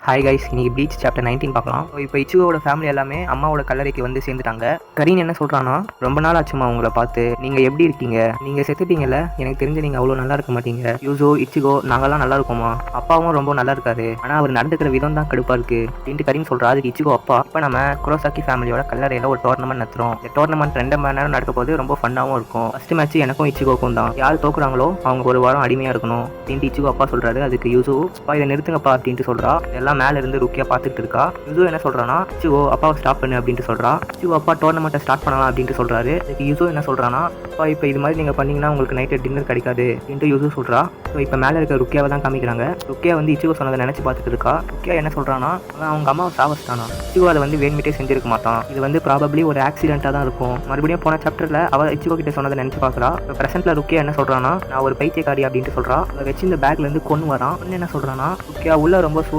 Hi guys, இன்னைக்கு bleach chapter 19 பார்க்கலாம். இப்போ இச்சுகோட ஃபேமிலி எல்லாமே அம்மாவோட கல்லறைக்கு வந்து சேர்ந்துட்டாங்க. கரீன் என்ன சொல்கிறான்னா, ரொம்ப நாள் ஆச்சுமா உங்களை பார்த்து, நீங்கள் எப்படி இருக்கீங்க? நீங்கள் செத்துட்டீங்கல்ல, எனக்கு தெரிஞ்சு நீங்கள் அவ்வளோ நல்லா இருக்க மாட்டீங்க. யூசோ, இச்சுகோ, நாங்கள்லாம் நல்லா இருக்கோமா? அப்பாவும் ரொம்ப நல்லா இருக்காரு, ஆனால் அவர் நடந்துக்கிற விதம் தான் கடுப்பாக இருக்கு அப்படின்ட்டு கரீன் சொல்கிறா. அதுக்கு இச்சுகோ அப்பா, இப்போ நம்ம குரோசாக்கி ஃபேமிலியோட கல்லறையில் ஒரு டோர்னமெண்ட் நடத்துகிறோம். இந்த டோர்னமெண்ட் 2 மணி நேரம் நடக்க போது ரொம்ப ஃபன்னாகவும் இருக்கும். ஃபர்ஸ்ட் மேட்ச் எனக்கும் இச்சுகோக்கும் தான். யார் தோக்குறாங்களோ அவங்க ஒரு வாரம் அடிமையாக இருக்கணும் அப்படின்ட்டு இச்சுகோ அப்பா சொல்கிறாரு. அதுக்கு யூசோ, அப்பா இதை நிறுத்துங்கப்பா அப்படின்ட்டு சொல்கிறா. எல்லாம் மேல இருந்து ருக்கியா பார்த்துட்டு இருக்கா. யூசோ என்ன சொல்றானா, இச்சுகோ அப்பாவை ஸ்டாப் பண்ணு அப்படின்ட்டு சொல்றா. இச்சுகோ அப்பா டோர்னமெண்ட்டை ஸ்டார்ட் பண்ணலாம் அப்படின்ட்டு சொல்றாரு. அதுக்கு யூசோ என்ன சொல்றானா, அப்பா இப்போ இது மாதிரி நீங்க பண்ணீங்கன்னா உங்களுக்கு நைட்டு டின்னர் கிடைக்காது அப்படின்ட்டு யூசோ சொல்றா. ஸோ இப்போ மேலே இருக்க ருக்கியாவை தான் காமிக்கிறாங்க. ருக்கியா வந்து இச்சுகோ சொன்னதை நினைச்சு பார்த்துட்டு இருக்கா. ருக்கியா என்ன சொல்றானா, அவங்க அம்மாவை சாவச்சிட்டானா. இச்சுகோ அதை வந்து வேணுமிட்டே செஞ்சிருக்க மாட்டான். இது வந்து ப்ராபப்ளி ஒரு ஆக்சிடென்ட்டாக தான் இருக்கும். மறுபடியும் போன சாப்டர்ல அவ இச்சுகோ கிட்ட சொன்னதை நினைச்சு பார்க்குறா. இப்போ பிரசன்ட்ல ருக்கியா என்ன சொல்றானா, நான் ஒரு பைத்தியக்காரி அப்படின்ட்டு சொல்றா. அதை வச்சு இந்த பேக்ல இருந்து கொண்டு வரான். என்ன சொல்றானா, ருக்கியா உள்ள ரொம்ப சூடா